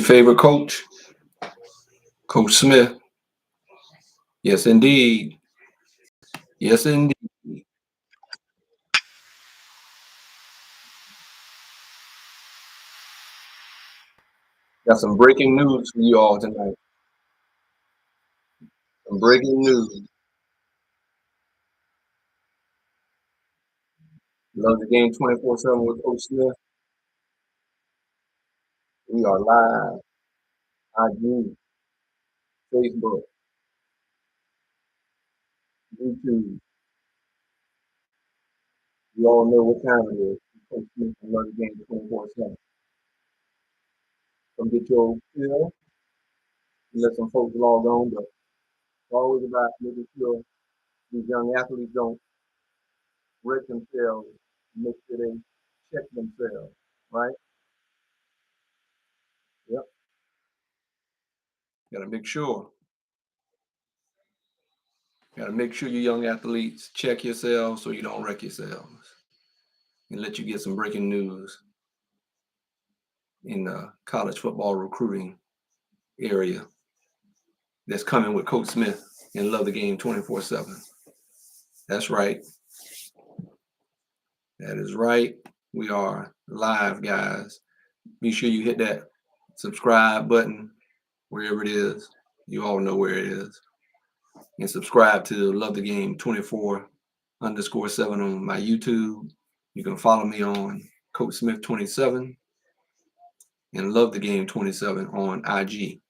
favorite coach, Coach Smith. Yes, indeed. Yes, indeed. Got some breaking news for you all tonight. Some breaking news. Love the game 24/7 with Coach Smith. We are live. IG, Facebook, YouTube. You all know what time it is. Coach Smith and Love the game 24/7. Come get your fill. Let some folks log on, but it's always about making sure these young athletes don't wreck themselves, make sure they check themselves, right? Yep. Gotta make sure. Gotta make sure you young athletes check yourselves so you don't wreck yourselves. And let you get some breaking news in the college football recruiting area that's coming with Coach Smith and Love the Game 24/7. That's right. That is right. We are live, guys. Be sure you hit that subscribe button wherever it is. You all know where it is. And subscribe to Love the Game 24_7 on my YouTube. You can follow me on Coach Smith 27 and Love the Game 27 on IG.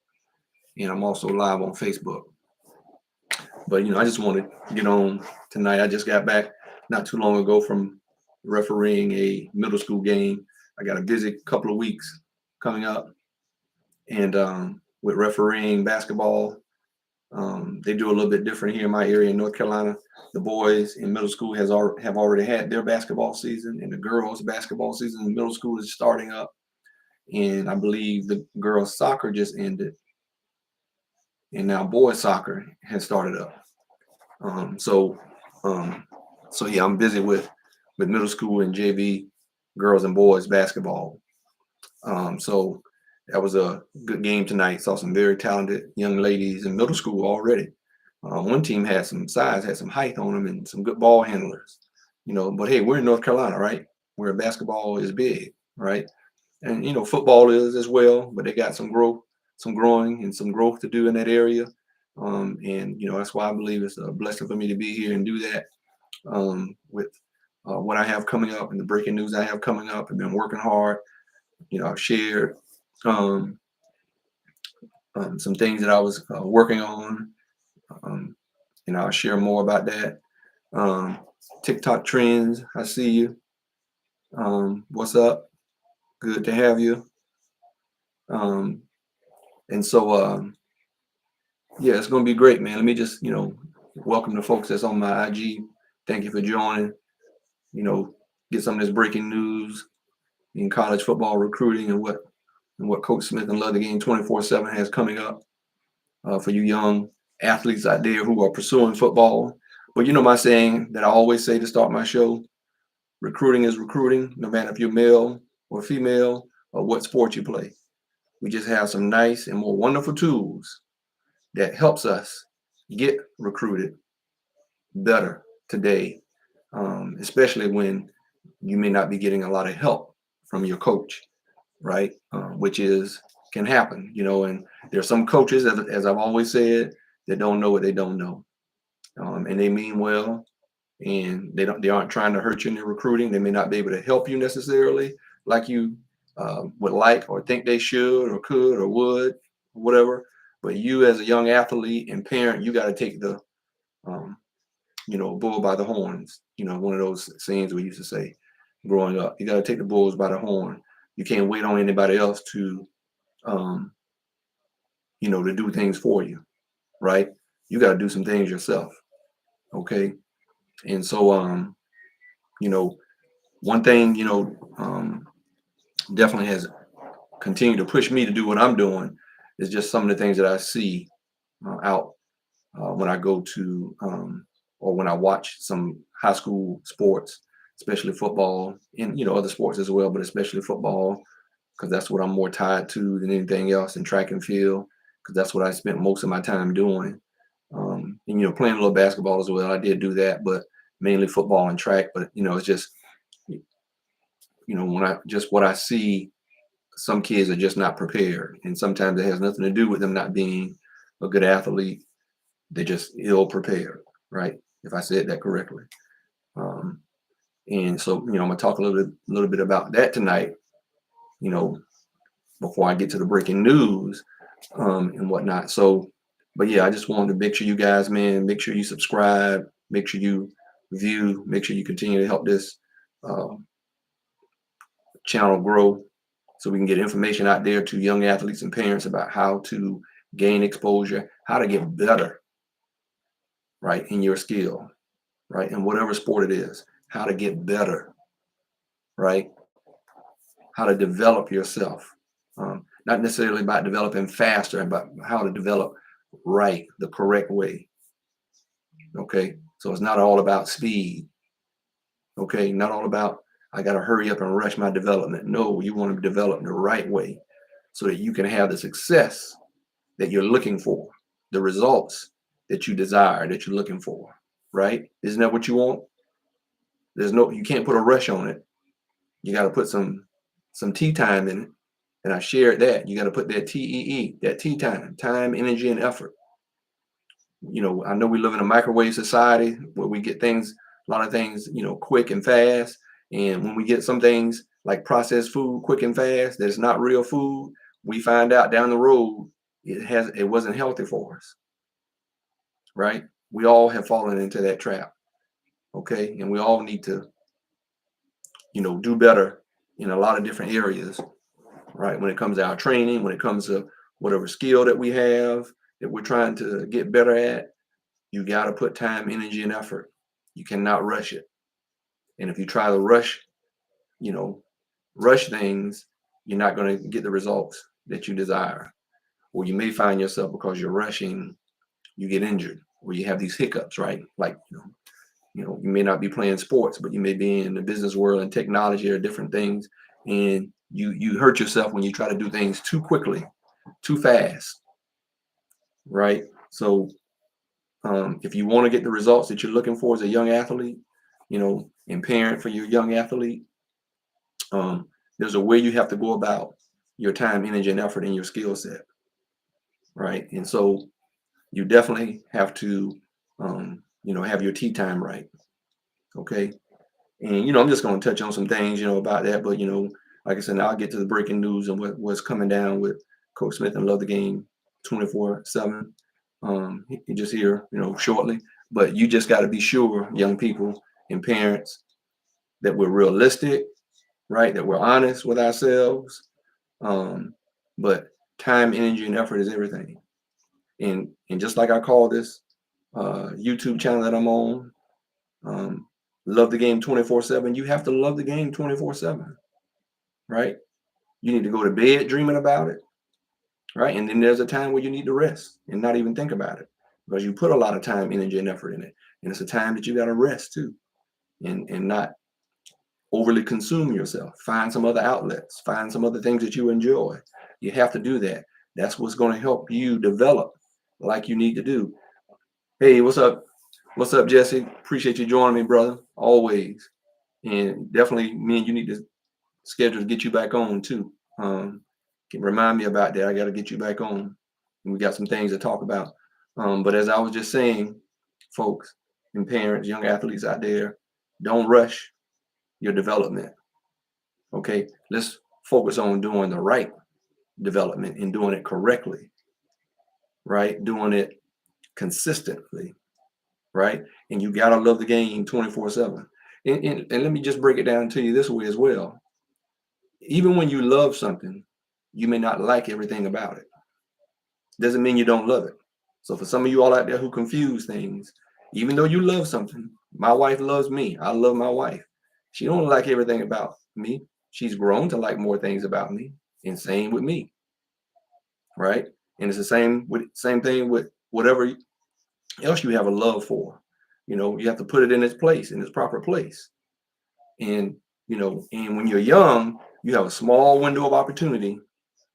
And I'm also live on Facebook. But I just want to get on tonight. I just got back not too long ago from refereeing a middle school game. I got a busy couple of weeks coming up, and with refereeing basketball, they do a little bit different here in my area in North Carolina. The boys in middle school have already had their basketball season, and the girls' basketball season in middle school is starting up. And I believe the girls' soccer just ended, and now boys' soccer has started up. So yeah, I'm busy with middle school and JV girls and boys basketball. So that was a good game tonight. Saw some very talented young ladies in middle school already. One team had some size, had some height on them, and some good ball handlers. But hey, we're in North Carolina, right? Where basketball is big, right? And football is as well, but they got some growing, and some growth to do in that area. And that's why I believe it's a blessing for me to be here and do that with what I have coming up and the breaking news I have coming up. I've been working hard. I've shared some things that I was working on. I'll share more about that. TikTok trends, I see you. What's up? Good to have you. And so, yeah, it's going to be great, man. Let me just, welcome the folks that's on my IG. Thank you for joining. Get some of this breaking news in college football recruiting and what Coach Smith and Love the Game 24/7 has coming up for you young athletes out there who are pursuing football. But my saying that I always say to start my show: recruiting is recruiting, no matter if you're male or female or what sport you play. We just have some nice and more wonderful tools that helps us get recruited better today, especially when you may not be getting a lot of help from your coach, right? Which can happen, and there's some coaches, as I've always said, that don't know what they don't know, and they mean well, and they aren't trying to hurt you in their recruiting. They may not be able to help you necessarily like you would like or think they should or could or would, whatever. But you, as a young athlete and parent, you got to take the bull by the horns. One of those sayings we used to say growing up. You got to take the bulls by the horn. You can't wait on anybody else to to do things for you, right? You got to do some things yourself. Okay. And so one thing definitely has continued to push me to do what I'm doing is just some of the things that I see out when I go to or when I watch some high school sports, especially football, and other sports as well, but especially football. because that's what I'm more tied to than anything else in track and field, because that's what I spent most of my time doing. And playing a little basketball as well. I did do that, but mainly football and track. But it's just when I just what I see, some kids are just not prepared, and sometimes it has nothing to do with them not being a good athlete. They're just ill prepared, right? If I said that correctly. Um, and so I'm gonna talk a little bit about that tonight. You know, before I get to the breaking news and whatnot. So, but yeah, I just wanted to make sure you guys, man, make sure you subscribe, make sure you view, make sure you continue to help this uh, channel grow so we can get information out there to young athletes and parents about how to gain exposure, how to get better, right, in your skill, right, in whatever sport it is, how to get better, right, how to develop yourself. Not necessarily about developing faster, but how to develop right, the correct way. Okay. So it's not all about speed. Okay. Not all about, I got to hurry up and rush my development. No, you want to develop the right way so that you can have the success that you're looking for, the results that you desire, that you're looking for. Right. Isn't that what you want? You can't put a rush on it. You got to put some tea time in it. And I shared that. You got to put that TEE, that tea time, energy, and effort. I know we live in a microwave society where we get things, a lot of things, quick and fast. And when we get some things like processed food quick and fast, that's not real food, we find out down the road it wasn't healthy for us. Right? We all have fallen into that trap. Okay. And we all need to, do better in a lot of different areas, right? When it comes to our training, when it comes to whatever skill that we have that we're trying to get better at, you got to put time, energy, and effort. You cannot rush it. And if you try to you know, rush things, you're not going to get the results that you desire. Or you may find yourself, because you're rushing, you get injured, or you have these hiccups, right? Like, you may not be playing sports, but you may be in the business world and technology or different things. And you hurt yourself when you try to do things too quickly, too fast, right? So if you want to get the results that you're looking for as a young athlete, and parent for your young athlete, there's a way you have to go about your time, energy, and effort in your skill set, right? And so you definitely have to, have your tea time right, okay? And I'm just going to touch on some things, about that. But like I said, now I'll get to the breaking news and what's coming down with Coach Smith and Love the Game 24/7. He just here, shortly. But you just got to be sure, young people and parents, that we're realistic, right? That we're honest with ourselves. But time, energy, and effort is everything. And just like I call this YouTube channel that I'm on, Love the Game 24/7. You have to love the game 24/7, right? You need to go to bed dreaming about it, right? And then there's a time where you need to rest and not even think about it, because you put a lot of time, energy, and effort in it. And it's a time that you got to rest too, and not overly consume yourself. Find some other outlets, find some other things that you enjoy. You have to do that. That's what's going to help you develop like you need to do. Hey, what's up? What's up, Jesse? Appreciate you joining me, brother. Always. And definitely, me and you need to schedule to get you back on too. Can remind me about that. I got to get you back on. And we got some things to talk about. But as I was just saying, folks and parents, young athletes out there, don't rush your development. Okay, let's focus on doing the right development and doing it correctly, right? Doing it consistently, right? And you gotta love the game 24/7. And let me just break it down to you this way as well. Even when you love something, you may not like everything about it. Doesn't mean you don't love it. So for some of you all out there who confuse things, even though you love something, my wife loves me. I love my wife. She don't like everything about me. She's grown to like more things about me. And same with me, right? And it's the same thing with whatever else you have a love for. You have to put it in its place, in its proper place. And And when you're young, you have a small window of opportunity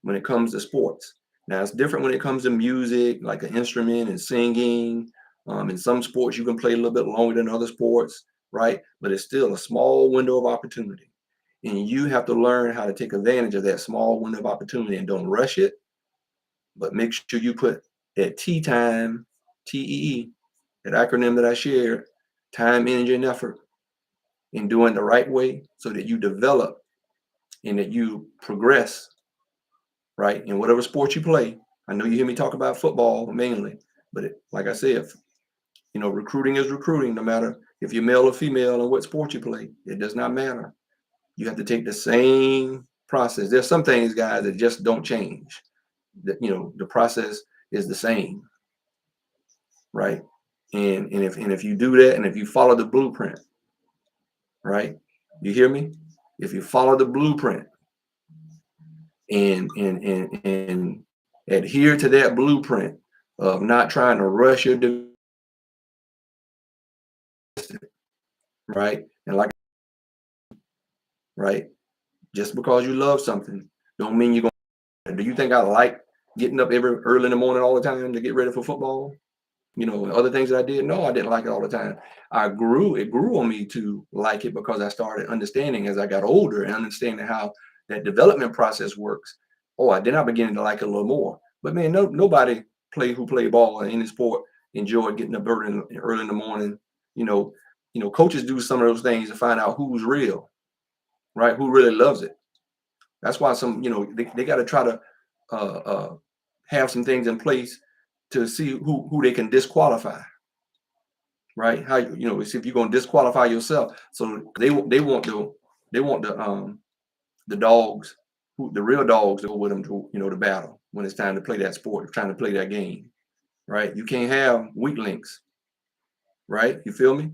when it comes to sports. Now it's different when it comes to music, like an instrument and singing. In some sports, you can play a little bit longer than other sports, right? But it's still a small window of opportunity. And you have to learn how to take advantage of that small window of opportunity and don't rush it, but make sure you put that T time, TEE, that acronym that I shared, time, energy, and effort in doing the right way so that you develop and that you progress, right? In whatever sport you play. I know you hear me talk about football mainly, but like I said, recruiting is recruiting, no matter if you're male or female and what sport you play. It does not matter. You have to take the same process. There's some things, guys, that just don't change. The process is the same, right? And if you do that, and if you follow the blueprint, right? You hear me? If you follow the blueprint and adhere to that blueprint of not trying to rush your right? And like, right, just because you love something don't mean you're gonna. Do you think I like getting up every early in the morning all the time to get ready for football? Other things that I did. No, I didn't like it all the time. It grew on me to like it because I started understanding as I got older and understanding how that development process works. Then I began to like it a little more. But man, nobody who play ball in any sport enjoyed getting up early in the morning. You know, coaches do some of those things to find out who's real, right? Who really loves it. That's why they got to try to uh, uh, have some things in place to see who they can disqualify, right? How see if you're going to disqualify yourself. So they want the dogs, the real dogs, to go with them to battle when it's time to play that sport, trying to play that game, right? You can't have weak links, right? You feel me?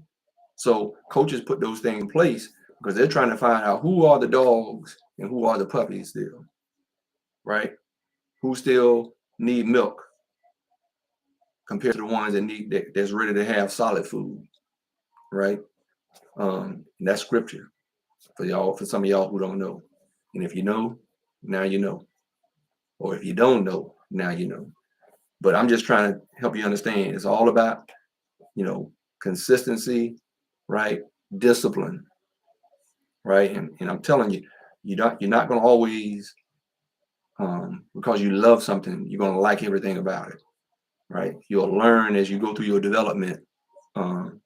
So coaches put those things in place because they're trying to find out who are the dogs and who are the puppies still, right? Who still need milk compared to the ones that's ready to have solid food, right? That's scripture for some of y'all who don't know. And if you know, now you know. Or if you don't know, now you know. But I'm just trying to help you understand. It's all about, consistency, right? Discipline, right? And I'm telling you, you're not going to always, because you love something, you're going to like everything about it, right? You'll learn as you go through your development. Um,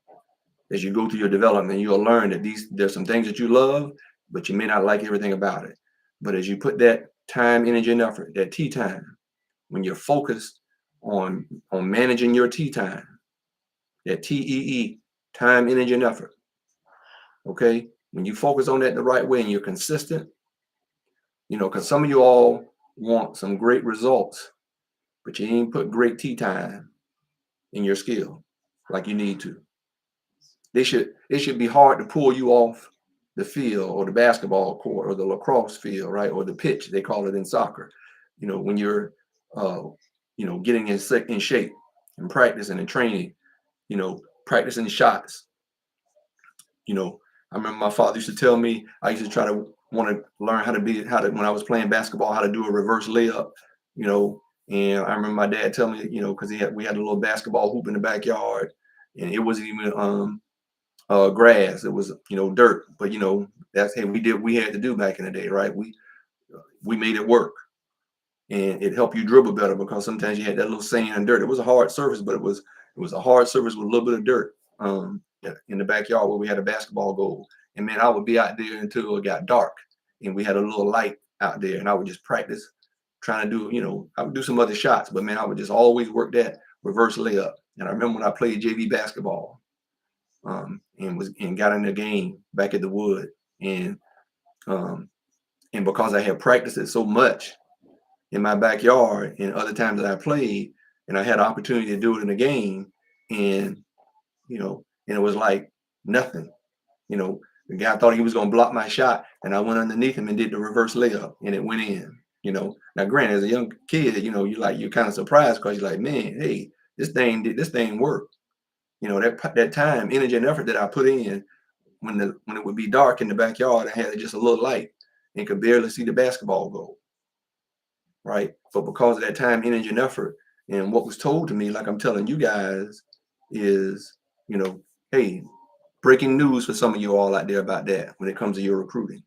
you'll learn that there's some things that you love, but you may not like everything about it. But as you put that time, energy, and effort, that tea time, when you're focused on managing your tea time, that TEE, time, energy, and effort. Okay, when you focus on that the right way and you're consistent, because some of you all want some great results, but you ain't put great tea time in your skill like you need to. It should be hard to pull you off the field or the basketball court or the lacrosse field, right? Or the pitch, they call it in soccer. When you're getting in shape and practicing and training, practicing shots. I remember my father used to tell me, I used to try to want to learn when I was playing basketball, how to do a reverse layup, and I remember my dad telling me, because we had a little basketball hoop in the backyard, and it wasn't even grass. It was, dirt. But that's hey, we had to do back in the day, right? We made it work, and it helped you dribble better because sometimes you had that little sand and dirt. It was a hard surface, but it was a hard surface with a little bit of dirt in the backyard where we had a basketball goal. And man, I would be out there until it got dark, and we had a little light out there, and I would just practice trying to do, I would do some other shots, but man, I would just always work that reverse layup. And I remember when I played JV basketball, and got in the game back at the Wood, and because I had practiced it so much in my backyard and other times that I played, and I had an opportunity to do it in a game, and and it was like nothing. The guy thought he was going to block my shot, and I went underneath him and did the reverse layup, and it went in. Now granted, as a young kid, you're kind of surprised because you're like, man, hey, this thing worked. That time, energy, and effort that I put in when it would be dark in the backyard and had just a little light and could barely see the basketball goal, right? But because of that time, energy, and effort, and what was told to me, like I'm telling you guys, is, hey, breaking news for some of you all out there about that when it comes to your recruiting.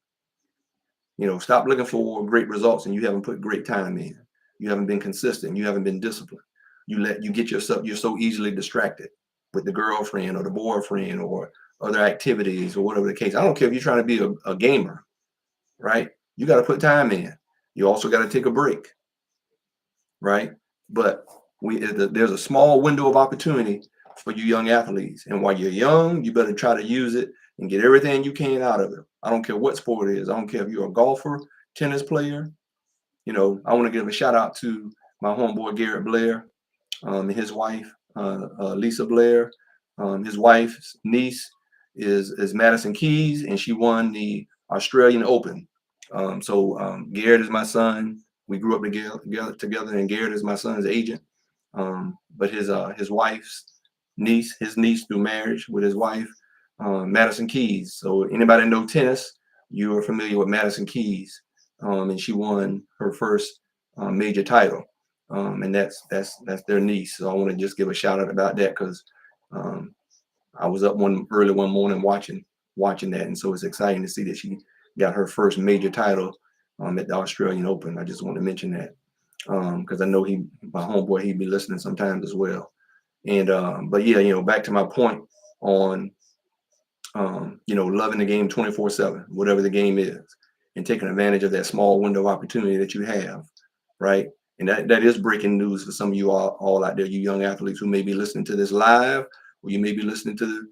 Stop looking for great results and you haven't put great time in. You haven't been consistent. You haven't been disciplined. You get yourself, you're so easily distracted with the girlfriend or the boyfriend or other activities or whatever the case. I don't care if you're trying to be a gamer, right? You got to put time in. You also got to take a break, right? But there's a small window of opportunity for you young athletes. And while you're young, you better try to use it and get everything you can out of it. I don't care what sport it is. I don't care if you're a golfer, tennis player. I want to give a shout out to my homeboy Garrett Blair, and his wife, Lisa Blair. His wife's niece is Madison Keys, and she won the Australian Open. Garrett is my son. We grew up together, and Garrett is my son's agent. But his wife's niece, his niece through marriage with his wife, Madison Keys. So anybody know tennis, you are familiar with Madison Keys, and she won her first major title, and that's their niece. So I want to just give a shout out about that because I was up early one morning watching that, and so it's exciting to see that she got her first major title at the Australian Open. I just want to mention that because I know my homeboy, he'd be listening sometimes as well. And but yeah, back to my point on loving the game 24/7, whatever the game is, and taking advantage of that small window of opportunity that you have, right? And that is breaking news for some of you all out there, you young athletes who may be listening to this live, or you may be listening to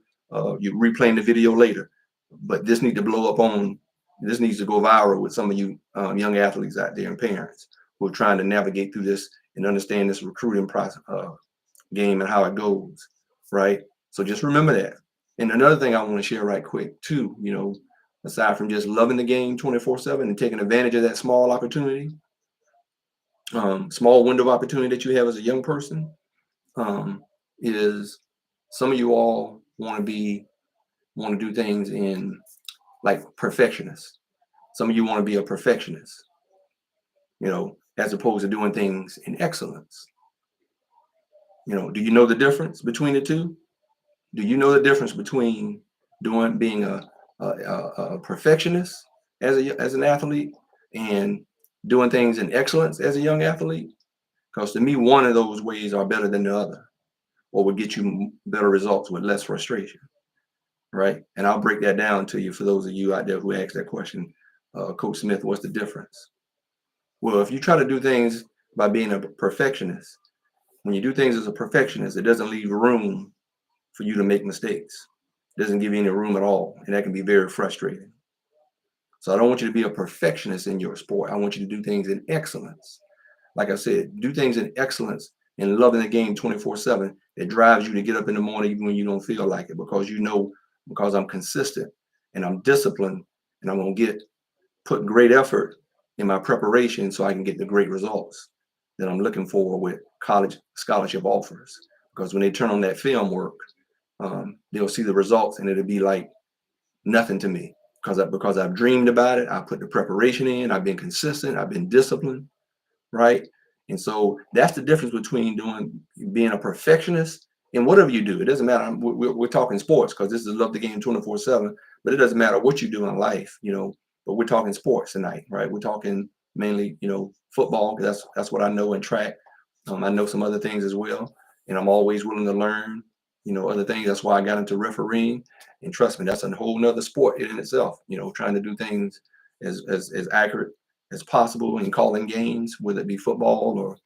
you replaying the video later. But this needs to this needs to go viral with some of you young athletes out there and parents who are trying to navigate through this and understand this recruiting process, game and how it goes, right? So just remember that. And another thing I want to share right quick too, aside from just loving the game 24/7 and taking advantage of that small opportunity, small window of opportunity that you have as a young person, is some of you all want to do things in like perfectionists. Some of you want to be a perfectionist, as opposed to doing things in excellence. Do you know the difference between the two? Do you know the difference between being a perfectionist as an athlete and doing things in excellence as a young athlete? Because to me, one of those ways are better than the other, or would get you better results with less frustration, right? And I'll break that down to you for those of you out there who asked that question, Coach Smith, what's the difference? Well, if you try to do things by being a perfectionist, when you do things as a perfectionist, it doesn't leave room for you to make mistakes. It doesn't give you any room at all, and that can be very frustrating. So I don't want you to be a perfectionist in your sport. I want you to do things in excellence. Like I said, do things in excellence and loving the game 24/7. It drives you to get up in the morning even when you don't feel like it, because I'm consistent and I'm disciplined and I'm going to put great effort in my preparation so I can get the great results that I'm looking for with college scholarship offers. Because when they turn on that film work, they'll see the results and it'll be like nothing to me because I've dreamed about it. I put the preparation in. I've been consistent. I've been disciplined, right? And so that's the difference between being a perfectionist and whatever you do. It doesn't matter. We're talking sports because this is love the game 24/7. But it doesn't matter what you do in life, But we're talking sports tonight, right? We're talking mainly, football because that's what I know, and track. I know some other things as well, and I'm always willing to learn, other things. That's why I got into refereeing, and trust me, that's a whole nother sport in itself. Trying to do things as accurate as possible and calling games, whether it be football or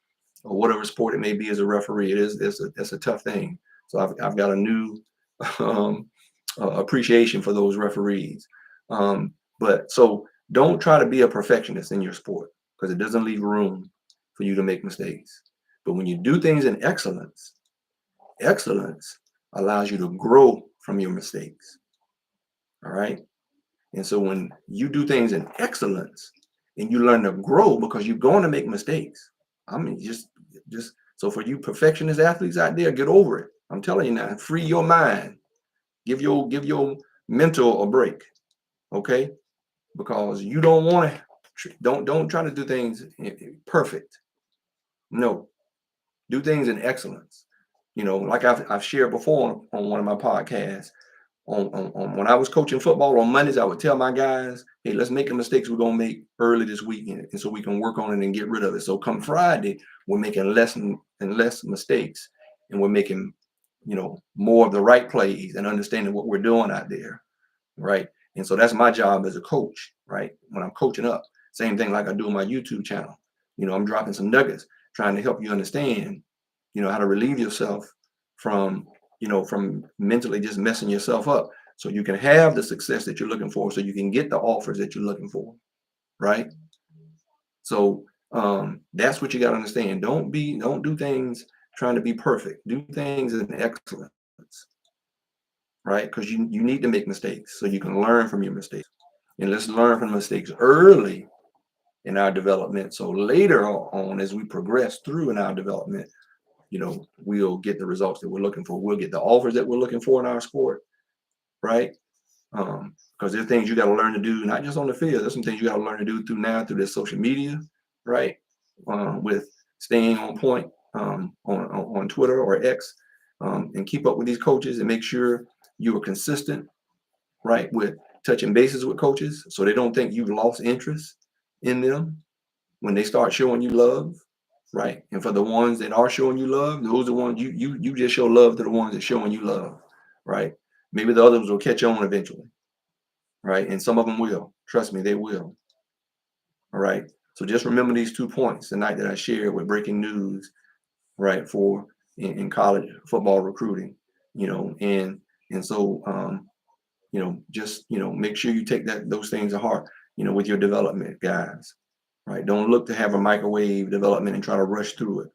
whatever sport it may be. As a referee, it's a tough thing. So I've got a new appreciation for those referees. But so don't try to be a perfectionist in your sport because it doesn't leave room for you to make mistakes. But when you do things in excellence allows you to grow from your mistakes. All right. And so when you do things in excellence and you learn to grow because you're going to make mistakes. I mean, just so for you perfectionist athletes out there, get over it. I'm telling you now, free your mind. Give your mental a break, okay? Because you don't want to, don't try to do things perfect. No, do things in excellence. Like I've shared before on one of my podcasts. On when I was coaching football on Mondays, I would tell my guys, hey, let's make the mistakes we're gonna make early this weekend, and so we can work on it and get rid of it. So come Friday, we're making less and less mistakes, and we're making, more of the right plays and understanding what we're doing out there, right? And so that's my job as a coach, right? When I'm coaching up, same thing like I do on my YouTube channel. I'm dropping some nuggets, trying to help you understand, how to relieve yourself from, from mentally just messing yourself up, so you can have the success that you're looking for, so you can get the offers that you're looking for, right? So that's what you got to understand. Don't do things trying to be perfect. Do things in excellence, right? Because you need to make mistakes so you can learn from your mistakes. And let's learn from mistakes early in our development. So later on, as we progress through in our development, we'll get the results that we're looking for. We'll get the offers that we're looking for in our sport, right? Because there's things you got to learn to do, not just on the field. There's some things you got to learn to do through this social media, right? With staying on point on Twitter or X, and keep up with these coaches and make sure you are consistent, right? With touching bases with coaches, so they don't think you've lost interest in them when they start showing you love, right? And for the ones that are showing you love, those are the ones you just show love to the ones that showing you love, right? Maybe the others will catch on eventually, right? And some of them will. Trust me, they will. All right. So just remember these 2 points tonight that I shared with breaking news, right? For in college football recruiting, and so just make sure you take those things to heart, with your development, guys. Right? Don't look to have a microwave development and try to rush through it.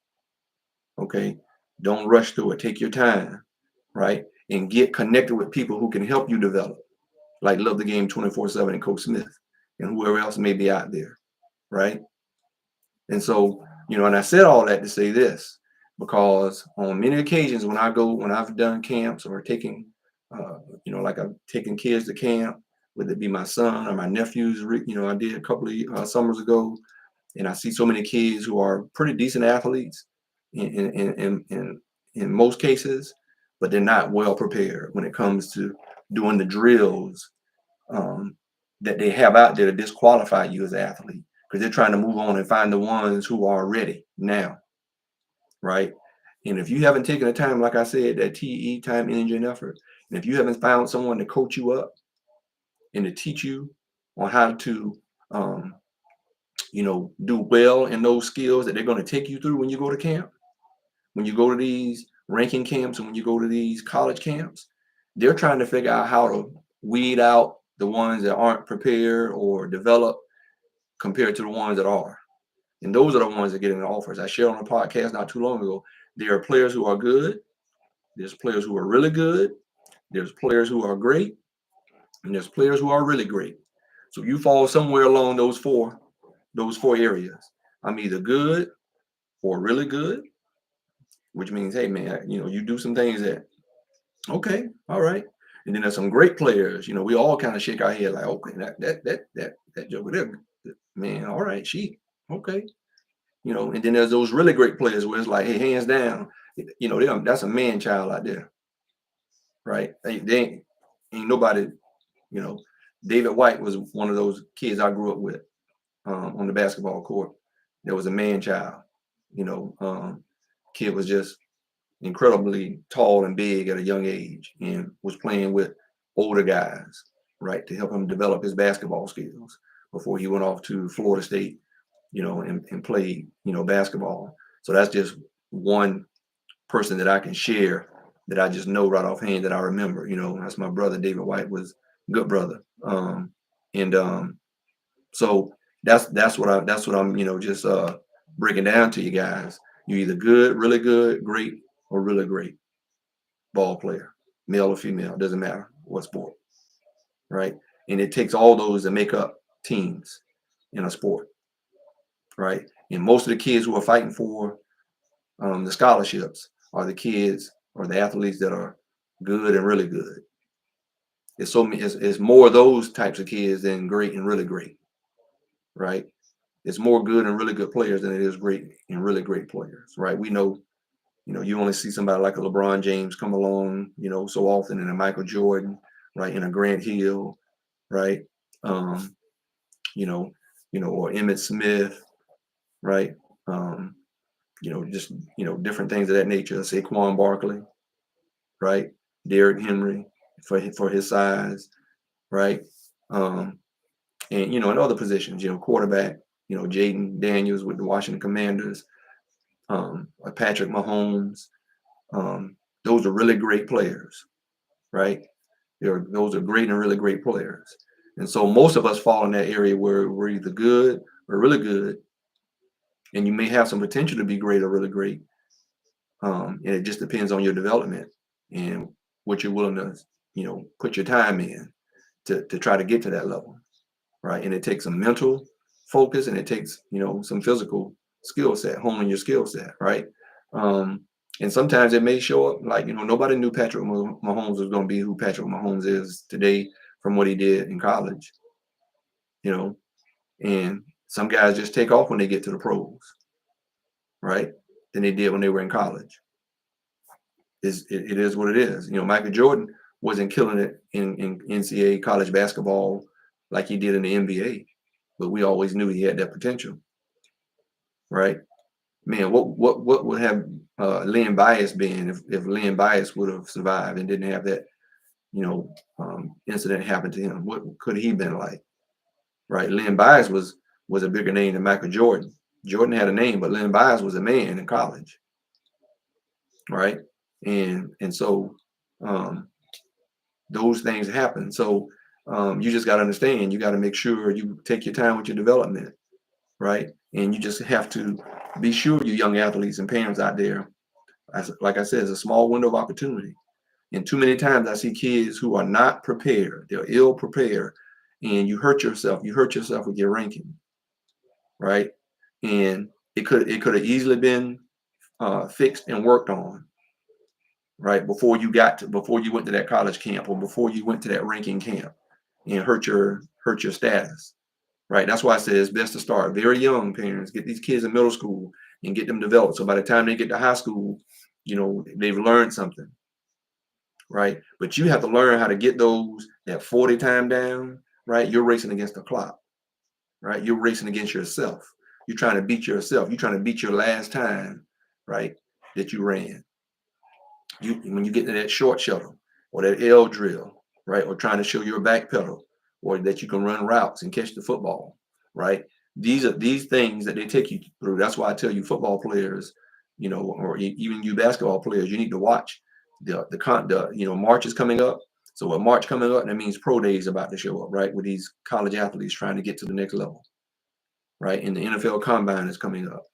Okay. Don't rush through it. Take your time, right? And get connected with people who can help you develop, like Love the Game 24/7 and Coach Smith and whoever else may be out there, right? And so, and I said all that to say this, because on many occasions when I've done camps or taking, like I've taken kids to camp, whether it be my son or my nephews, I did a couple of summers ago, and I see so many kids who are pretty decent athletes in most cases, but they're not well prepared when it comes to doing the drills that they have out there to disqualify you as an athlete, because they're trying to move on and find the ones who are ready now, right? And if you haven't taken the time, like I said, that TE, time, energy, and effort, and if you haven't found someone to coach you up and to teach you on how to, do well in those skills that they're going to take you through when you go to camp, when you go to these ranking camps, and when you go to these college camps, they're trying to figure out how to weed out the ones that aren't prepared or developed compared to the ones that are. And those are the ones that get in the offers. I shared on a podcast not too long ago. There are players who are good. There's players who are really good. There's players who are great. And there's players who are really great. So you fall somewhere along those four areas. I'm either good or really good, which means, hey man, you do some things that, okay, all right. And then there's some great players. We all kind of shake our head like, okay, that joker there, man, all right, okay. And then there's those really great players where it's like, hey, hands down, that's a man child out there, right? They ain't nobody, you know. David White was one of those kids I grew up with on the basketball court. There was a man child, kid was just incredibly tall and big at a young age, and was playing with older guys, right, to help him develop his basketball skills before he went off to Florida State, and played, basketball. So that's just one person that I can share that I just know right offhand that I remember. That's my brother. David White was a good brother. And so that's what I'm, just breaking down to you guys. You're either good, really good, great, or really great ball player, male or female, doesn't matter what sport, right? And it takes all those to make up teams in a sport, right? And most of the kids who are fighting for the scholarships are the kids or the athletes that are good and really good. It's more of those types of kids than great and really great, right? It's more good and really good players than it is great and really great players, right? We know, you only see somebody like a LeBron James come along, so often, and a Michael Jordan, right, and a Grant Hill, right? Um, you know, or Emmitt Smith, right? Um, just different things of that nature. Saquon Barkley, right? Derrick Henry for his size, right? Um, and in other positions, quarterback, Jaden Daniels with the Washington Commanders, Patrick Mahomes. Um, those are really great players, right? Those are great and really great players. And so most of us fall in that area where we're either good or really good, and you may have some potential to be great or really great. And it just depends on your development and what you're willing to, put your time in to try to get to that level, right? And it takes some mental focus, and it takes, some physical skill set, honing your skill set, right? Um, and sometimes it may show up like, nobody knew Patrick Mahomes was going to be who Patrick Mahomes is today from what he did in college, you know, and some guys just take off when they get to the pros, right? Than they did when they were in college. It is what it is. Michael Jordan wasn't killing it in NCAA college basketball like he did in the NBA, but we always knew he had that potential, right? Man, what would have Lynn Bias been if Lynn Bias would have survived and didn't have that incident happen to him? What could he been like, right? Lynn Bias was a bigger name than Michael Jordan. Jordan had a name, but Lynn Bias was a man in college, right? And so um, those things happen. So you just got to understand. You got to make sure you take your time with your development, right? And you just have to be sure you young athletes and parents out there, like I said, it's a small window of opportunity. And too many times I see kids who are not prepared. They're ill prepared, and you hurt yourself. You hurt yourself with your ranking, right? And it could have easily been fixed and worked on, right? Before you went to that college camp or before you went to that ranking camp, and hurt your status, right? That's why I say it's best to start very young. Parents, get these kids in middle school and get them developed. So by the time they get to high school, they've learned something, right? But you have to learn how to get that 40 time down, right? You're racing against the clock, right? You're racing against yourself. You're trying to beat yourself. You're trying to beat your last time, right? That you ran. When you get to that short shuttle or that L drill, right? Or trying to show your back pedal, or that you can run routes and catch the football, right? These are these things that they take you through. That's why I tell you football players, or even you basketball players, you need to watch March is coming up. So with March coming up, that means pro day is about to show up, right? With these college athletes trying to get to the next level, right? And the NFL Combine is coming up,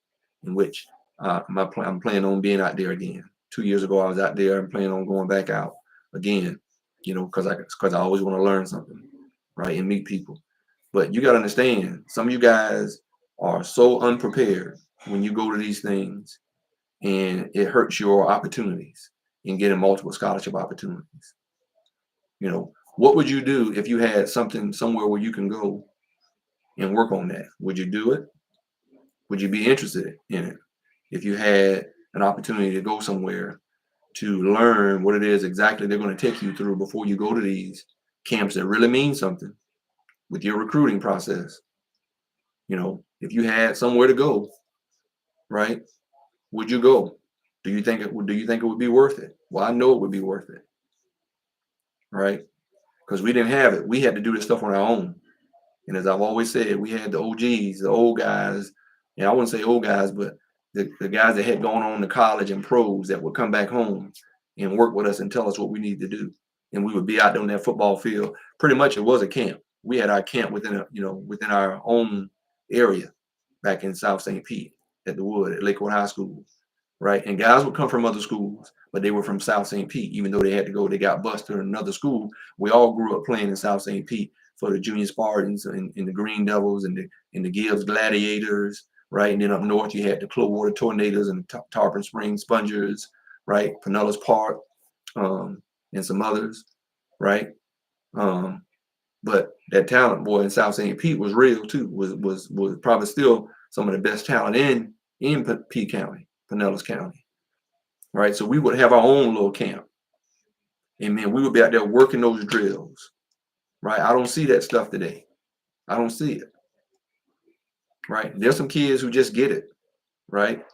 in which I'm planning on being out there again. 2 years ago, I was out there and planning on going back out again, because I always want to learn something, right, and meet people. But you got to understand, some of you guys are so unprepared when you go to these things, and it hurts your opportunities in getting multiple scholarship opportunities. What would you do if you had something somewhere where you can go and work on that? Would you do it? Would you be interested in it? If you had an opportunity to go somewhere to learn what it is exactly they're going to take you through before you go to these camps that really mean something with your recruiting process, if you had somewhere to go, right, would you go? Do you think it would be worth it? Well, I know it would be worth it, right? Because we didn't have it. We had to do this stuff on our own. And as I've always said, we had the OGs, the old guys, and I wouldn't say old guys, but the guys that had gone on to college and pros that would come back home and work with us and tell us what we need to do. And we would be out there on that football field. Pretty much it was a camp. We had our camp within our own area back in South St. Pete at the Wood at Lakewood High School, right? And guys would come from other schools, but they were from South St. Pete, even though they got bused to another school. We all grew up playing in South St. Pete for the Junior Spartans and the Green Devils and the Gibbs Gladiators, right? And then up north, you had the Clearwater Tornadoes and Tarpon Springs Spongers, right? Pinellas Park, and some others, right? But that talent boy in South St. Pete was real too. Was probably still some of the best talent in P County, Pinellas County. Right. So we would have our own little camp. And man, we would be out there working those drills. Right. I don't see that stuff today. I don't see it. Right. There's some kids who just get it. Right.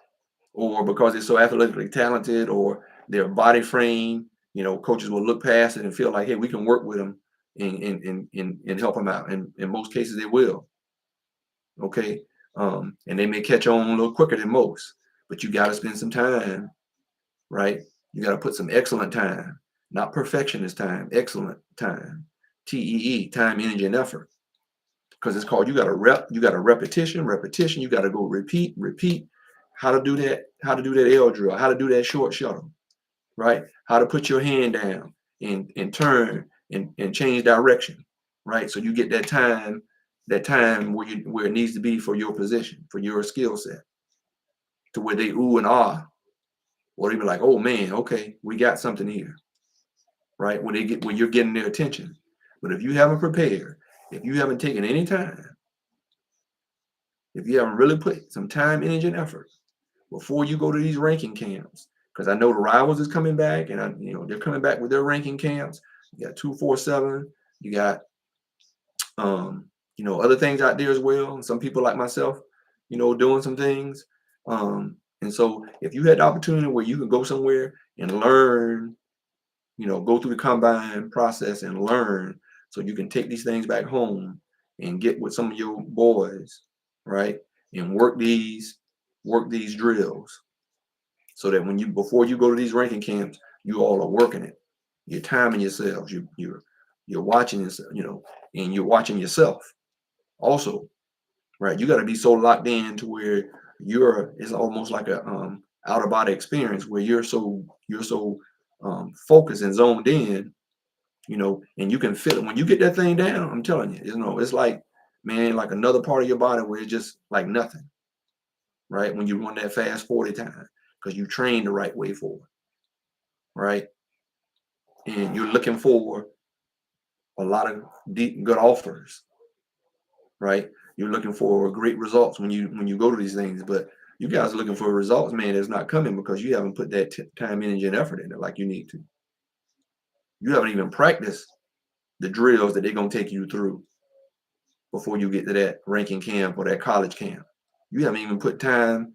Or because they're so athletically talented or their body frame, coaches will look past it and feel like, hey, we can work with them and help them out. And in most cases, they will. Okay. And they may catch on a little quicker than most, but you got to spend some time, right? You got to put some excellent time, not perfectionist time, excellent time, TEE, time, energy, and effort. Because it's called, you got to repetition, you got to go repeat, how to do that L drill, how to do that short shuttle, right? How to put your hand down and turn and change direction, right? So you get that time where it needs to be for your position, for your skill set, to where they ooh and ah, or they be like, oh man, okay, we got something here, right? When you're getting their attention. But if you haven't prepared, if you haven't taken any time, if you haven't really put some time, energy, and effort before you go to these ranking camps, because I know the rivals is coming back, and they're coming back with their ranking camps. You got 247, you got other things out there as well. Some people like myself, doing some things. And so if you had the opportunity where you could go somewhere and learn, go through the combine process and learn, so you can take these things back home and get with some of your boys, right? And work these drills, so that before you go to these ranking camps, you all are working it. You're timing yourselves. You're watching yourself, and you're watching yourself also, right? You got to be so locked in to where it's almost like a out of body experience, where you're so focused and zoned in, and you can feel it when you get that thing down. I'm telling you, it's like, man, like another part of your body where it's just like nothing, right? When you run that fast 40 time, because you train the right way for it, right? And you're looking for a lot of deep, good offers, right? You're looking for great results when you go to these things, but you guys are looking for results, man. It's not coming because you haven't put that time, energy, and effort in it like you need to. You haven't even practiced the drills that they're gonna take you through before you get to that ranking camp or that college camp. You haven't even put the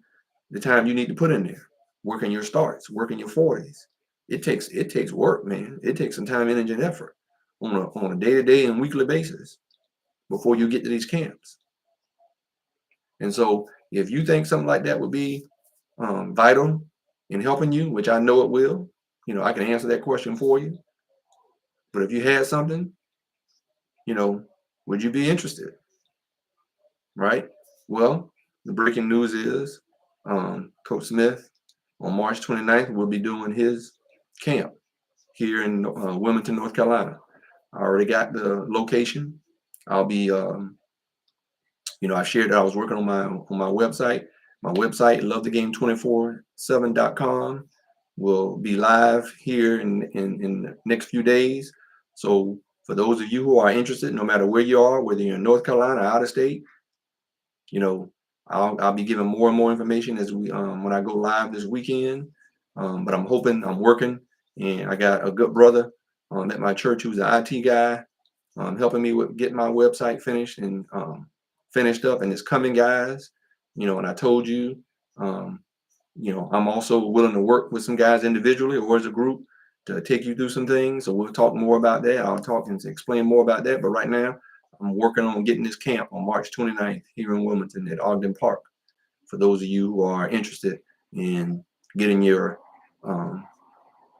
time you need to put in there, working your starts, working your 40s. It takes work, man. It takes some time, energy, and effort on a day-to-day and weekly basis before you get to these camps. And so if you think something like that would be vital in helping you, which I know it will, I can answer that question for you. But if you had something, would you be interested? Right? Well, the breaking news is Coach Smith on March 29th will be doing his camp here in Wilmington, North Carolina. I already got the location. I'll be I shared that I was working on my website. My website, lovethegame247.com, will be live here in the next few days. So for those of you who are interested, no matter where you are, whether you're in North Carolina or out of state, I'll be giving more and more information as we when I go live this weekend. But I'm working, and I got a good brother at my church who's an IT guy, helping me with getting my website finished and finished up, and it's coming, guys. And I told you, I'm also willing to work with some guys individually or as a group to take you through some things. So we'll talk more about that. I'll talk and explain more about that. But right now, I'm working on getting this camp on March 29th here in Wilmington at Ogden Park. For those of you who are interested in getting your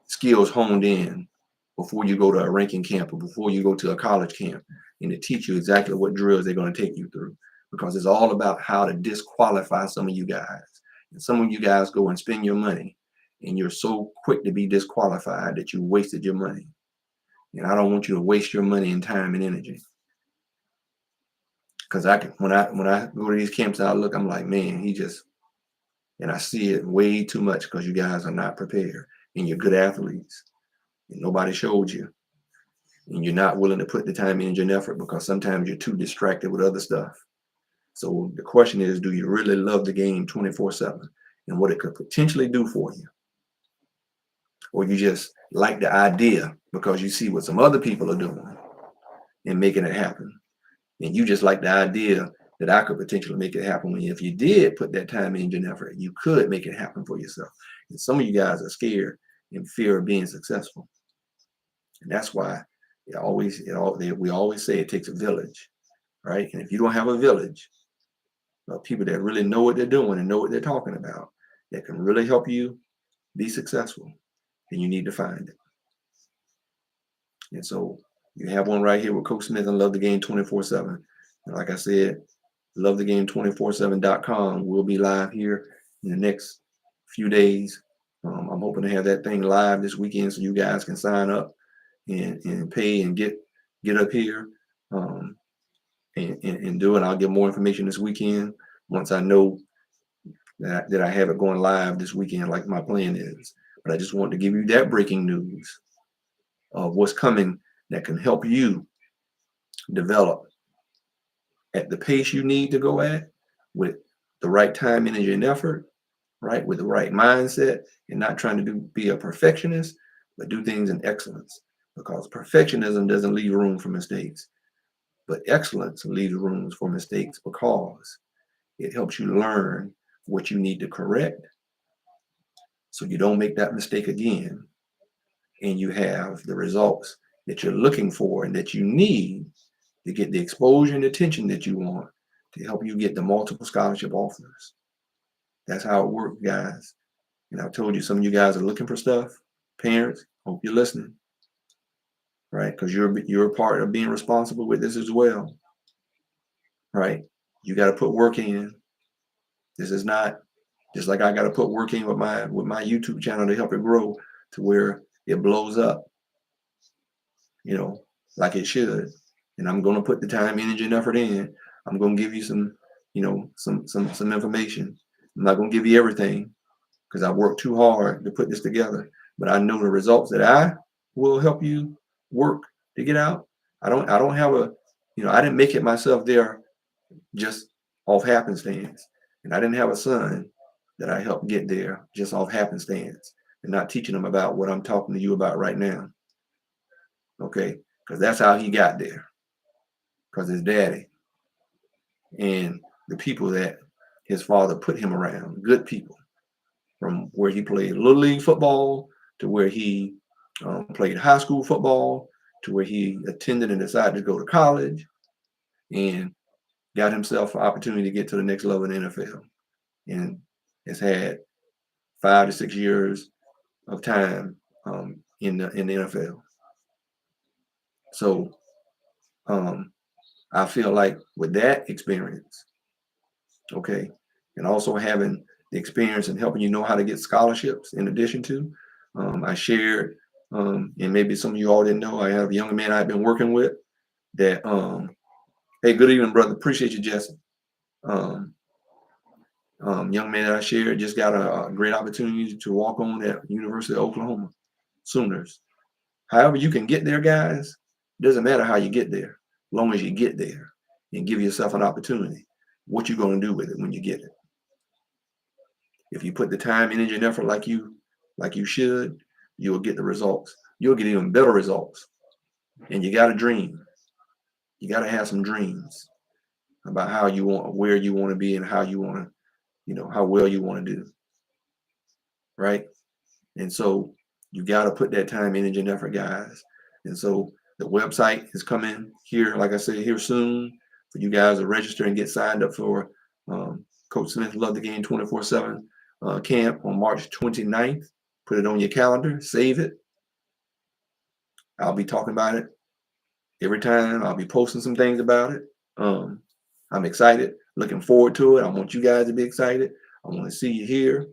skills honed in before you go to a ranking camp or before you go to a college camp, and to teach you exactly what drills they're going to take you through, because it's all about how to disqualify some of you guys. And some of you guys go and spend your money, and you're so quick to be disqualified that you wasted your money. And I don't want you to waste your money and time and energy. Because when I go to these camps and I look, I'm like, man, and I see it way too much because you guys are not prepared and you're good athletes and nobody showed you. and you're not willing to put the time, energy, and effort because sometimes you're too distracted with other stuff. So the question is, do you really love the game 24/7 and what it could potentially do for you? Or you just like the idea because you see what some other people are doing and making it happen. And you just like the idea that I could potentially make it happen. When if you did put that time, energy, and effort, you could make it happen for yourself. And some of you guys are scared in fear of being successful. And that's why we always say it takes a village, right? And if you don't have a village of people that really know what they're doing and know what they're talking about, that can really help you be successful, then you need to find it. And so you have one right here with Coach Smith and Love the Game 24/7. And like I said, lovethegame247.com will be live here in the next few days. I'm hoping to have that thing live this weekend so you guys can sign up and pay and get up here and do it. I'll get more information this weekend once I know that I have it going live this weekend like my plan is. But I just want to give you that breaking news of what's coming that can help you develop at the pace you need to go at with the right time, energy, and effort, right? With the right mindset and not trying to be a perfectionist, but do things in excellence because perfectionism doesn't leave room for mistakes, but excellence leaves room for mistakes because it helps you learn what you need to correct so you don't make that mistake again and you have the results that you're looking for and that you need to get the exposure and attention that you want to help you get the multiple scholarship offers. That's how it works, guys. And I told you some of you guys are looking for stuff. Parents, hope you're listening, right? Because you're a part of being responsible with this as well, right? You got to put work in. This is not just like I got to put work in with my YouTube channel to help it grow to where it blows up, like it should. And I'm going to put the time, energy, and effort in. I'm going to give you some, some information. I'm not going to give you everything because I worked too hard to put this together. But I know the results that I will help you work to get out. I don't have I didn't make it myself there just off happenstance. And I didn't have a son that I helped get there just off happenstance and not teaching him about what I'm talking to you about right now. Okay. Because that's how he got there. Because his daddy and the people that his father put him around, good people, from where he played little league football to where he played high school football to where he attended and decided to go to college and got himself an opportunity to get to the next level in the NFL and has had 5 to 6 years of time in the NFL. So I feel like with that experience, okay, and also having the experience and helping you know how to get scholarships in addition to, I shared, and maybe some of you all didn't know, I have a young man I've been working with that, hey, good evening, brother. Appreciate you, Jesse. Young man that I shared just got a great opportunity to walk on at University of Oklahoma Sooners. However you can get there, guys, doesn't matter how you get there, as long as you get there and give yourself an opportunity. What you going to do with it when you get it? If you put the time, energy, and effort like you should, you'll get the results. You'll get even better results. And you got to dream. You got to have some dreams about how you want, where you want to be, and how you want to, how well you want to do. Right? And so you got to put that time, energy, and effort, guys. And so the website is coming here, like I said, here soon for you guys to register and get signed up for Coach Smith Love the Game 24/7 camp on March 29th. Put it on your calendar, save it. I'll be talking about it every time. I'll be posting some things about it. I'm excited, looking forward to it. I want you guys to be excited. I want to see you here.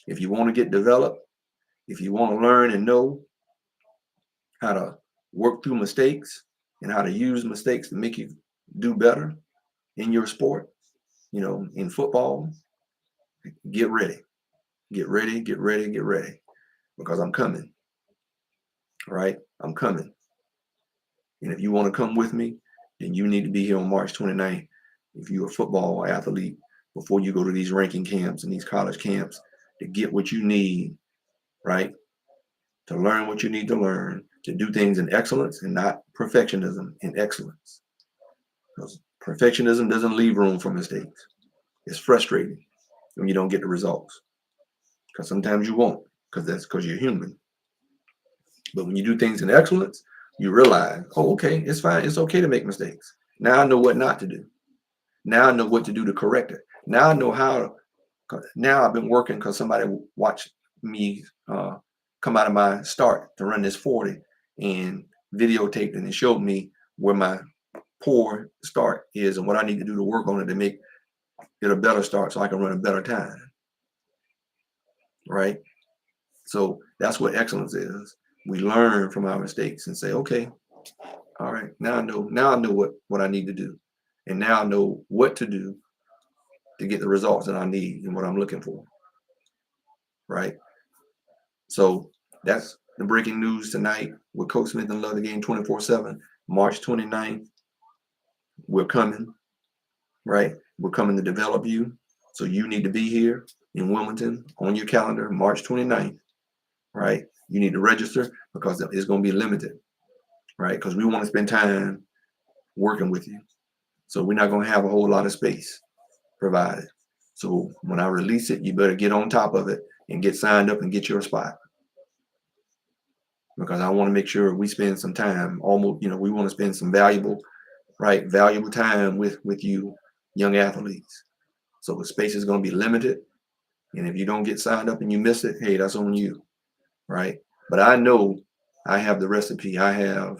If you want to get developed, if you want to learn and know how to work through mistakes and how to use mistakes to make you do better in your sport, in football, get ready. Get ready, get ready, get ready. Because I'm coming. All right? I'm coming. And if you want to come with me, then you need to be here on March 29th. If you're a football athlete, before you go to these ranking camps and these college camps, to get what you need, right? To learn what you need to learn, to do things in excellence and not perfectionism, in excellence. Because perfectionism doesn't leave room for mistakes. It's frustrating when you don't get the results. Because sometimes you won't, because you're human. But when you do things in excellence, you realize, oh, okay, it's fine. It's okay to make mistakes. Now I know what not to do. Now I know what to do to correct it. Now I know how. Now I've been working because somebody watched me come out of my start to run this 40 and videotaped it and showed me where my poor start is and what I need to do to work on it to make it a better start so I can run a better time. Right? So that's what excellence is. We learn from our mistakes and say, okay, all right, now I know what I need to do. And now I know what to do to get the results that I need and what I'm looking for. Right? So that's the breaking news tonight with Coach Smith and Love the Game 24/7. March 29th, we're coming, right? We're coming to develop you. So you need to be here in Wilmington on your calendar, March 29th, right? You need to register because it's going to be limited, right? Because we want to spend time working with you. So we're not going to have a whole lot of space provided. So when I release it, you better get on top of it and get signed up and get your spot. Because I want to make sure we spend some time, almost, we want to spend some valuable time with you young athletes. So the space is going to be limited. And if you don't get signed up and you miss it, hey, that's on you, right? But I know I have the recipe. I have,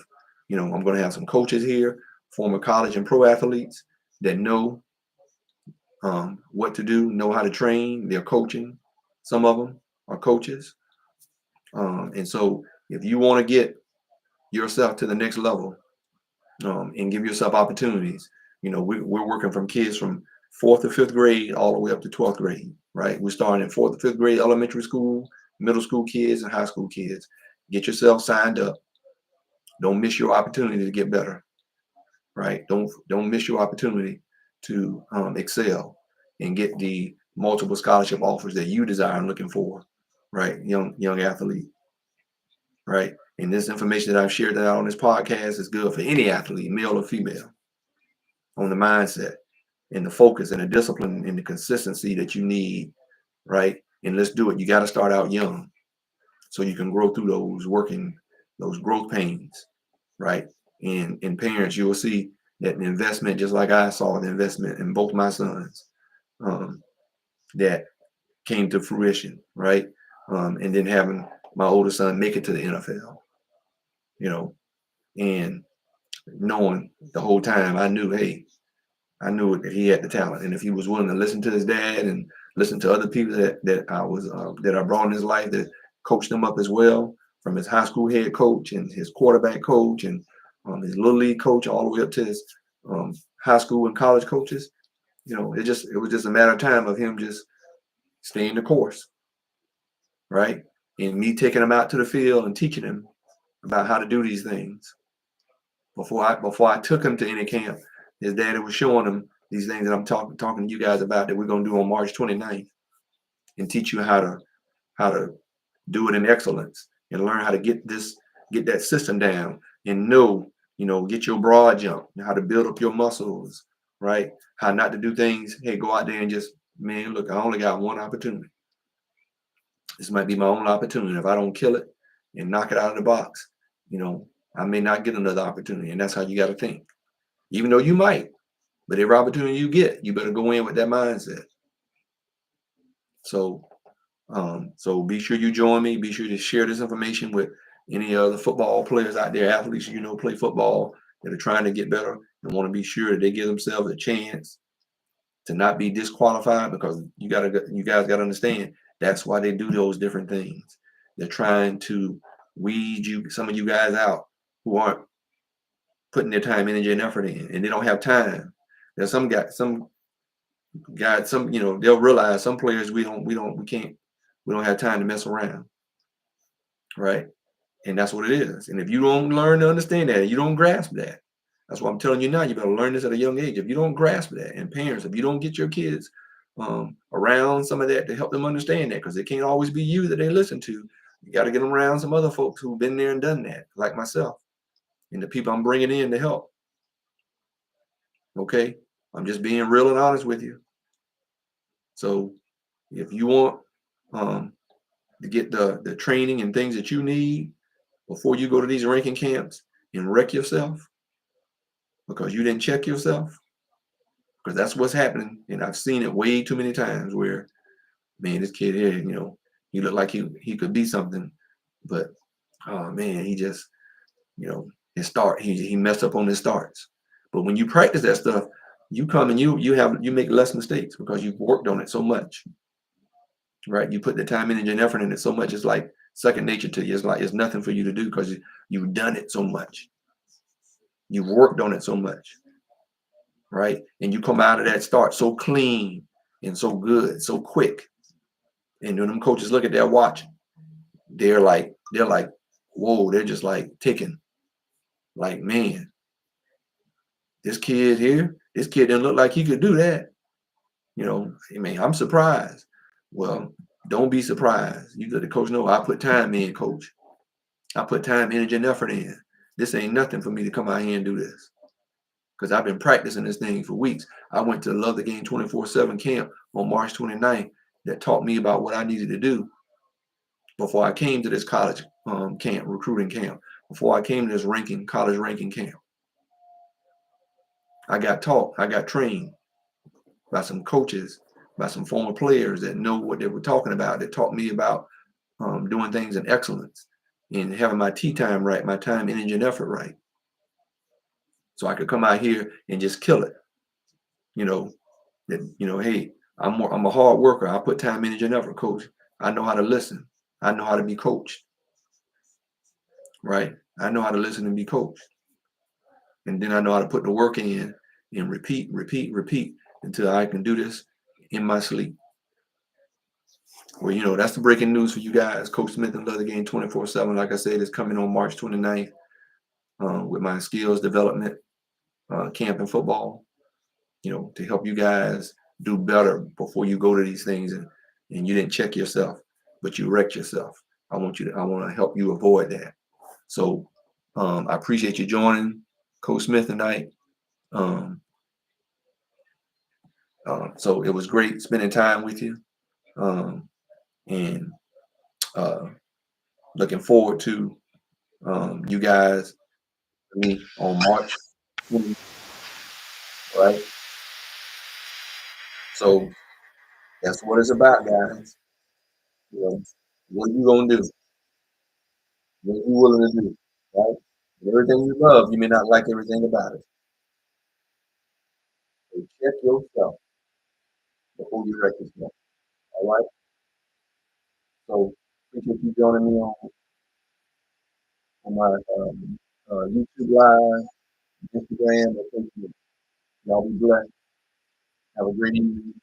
I'm going to have some coaches here, former college and pro athletes that know what to do, know how to train. They're coaching. Some of them are coaches. And so if you want to get yourself to the next level and give yourself opportunities, we're working from kids from 4th to 5th grade all the way up to 12th grade, right? We're starting in 4th to 5th grade elementary school, middle school kids, and high school kids. Get yourself signed up. Don't miss your opportunity to get better, right? Don't miss your opportunity to excel and get the multiple scholarship offers that you desire and looking for, right? Young athlete, right? And this information that I've shared out on this podcast is good for any athlete, male or female, on the mindset and the focus and the discipline and the consistency that you need, right? And let's do it. You got to start out young so you can grow through those growth pains, right? And in parents, you will see that the investment, just like I saw the investment in both my sons, that came to fruition, right? And then having my older son make it to the NFL, and knowing the whole time I knew that he had the talent, and if he was willing to listen to his dad and listen to other people that I brought in his life that coached him up as well, from his high school head coach and his quarterback coach and his little league coach all the way up to his high school and college coaches. It was just a matter of time of him just staying the course, right? And me taking him out to the field and teaching him about how to do these things. Before I took him to any camp, his daddy was showing him these things that I'm talking to you guys about that we're going to do on March 29th and teach you how to do it in excellence and learn how to get that system down and get your broad jump, how to build up your muscles, right? How not to do things. Hey, go out there and just, man, look, I only got one opportunity. This might be my only opportunity. If I don't kill it and knock it out of the box, I may not get another opportunity. And that's how you got to think. Even though you might, but every opportunity you get, you better go in with that mindset. So be sure you join me. Be sure to share this information with any other football players out there, athletes play football that are trying to get better and want to be sure that they give themselves a chance to not be disqualified, because you guys got to understand that's why they do those different things. They're trying to weed some of you guys out who aren't putting their time, energy, and effort in, and they don't have time. There's some guys, they'll realize some players we don't have time to mess around, right? And that's what it is. And if you don't learn to understand that, you don't grasp that. That's why I'm telling you now. You better learn this at a young age. If you don't grasp that, and parents, if you don't get your kids around some of that to help them understand that, because it can't always be you that they listen to. You got to get them around some other folks who've been there and done that, like myself, and the people I'm bringing in to help. Okay, I'm just being real and honest with you. So if you want to get the training and things that you need before you go to these ranking camps and wreck yourself because you didn't check yourself, because that's what's happening. And I've seen it way too many times where, man, this kid here, he looked like he could be something, but oh man, he just, his start, he messed up on his starts. But when you practice that stuff, you come and you make less mistakes because you've worked on it so much, right? You put the time, energy, and effort in it so much, it's like second nature to you. It's like it's nothing for you to do because you've done it so much. You've worked on it so much, right? And you come out of that start so clean and so good, so quick. And when them coaches look at that watch, they're like, whoa, they're just like ticking. Like, man, this kid didn't look like he could do that. I mean, I'm surprised. Well, don't be surprised. You let the coach know I put time in, coach. I put time, energy, and effort in. This ain't nothing for me to come out here and do this. Because I've been practicing this thing for weeks. I went to the Love the Game 24/7 camp on March 29th that taught me about what I needed to do before I came to this college camp, recruiting camp, before I came to this college ranking camp. I got taught, I got trained by some coaches, by some former players that know what they were talking about, that taught me about doing things in excellence and having my tea time right, my time, energy, and effort right. So I could come out here and just kill it. Hey, I'm a hard worker. I put time, energy, and effort, coach. I know how to listen. I know how to be coached. Right? I know how to listen and be coached. And then I know how to put the work in and repeat until I can do this in my sleep. Well, that's the breaking news for you guys. Coach Smith and Love the Game 24/7. Like I said, is coming on March 29th with my skills development camp in football, to help you guys do better before you go to these things and you didn't check yourself, but you wrecked yourself. I want to help you avoid that. So I appreciate you joining Coach Smith tonight. So it was great spending time with you, and looking forward to you guys on March 20th, right? So that's what it's about, guys. What are you gonna do? What are you willing to do, right? Everything you love, you may not like everything about it. So check yourself before you wreck yourself. All right. So appreciate you joining me on my YouTube live, Instagram, and Facebook. Y'all be blessed. Have a great evening.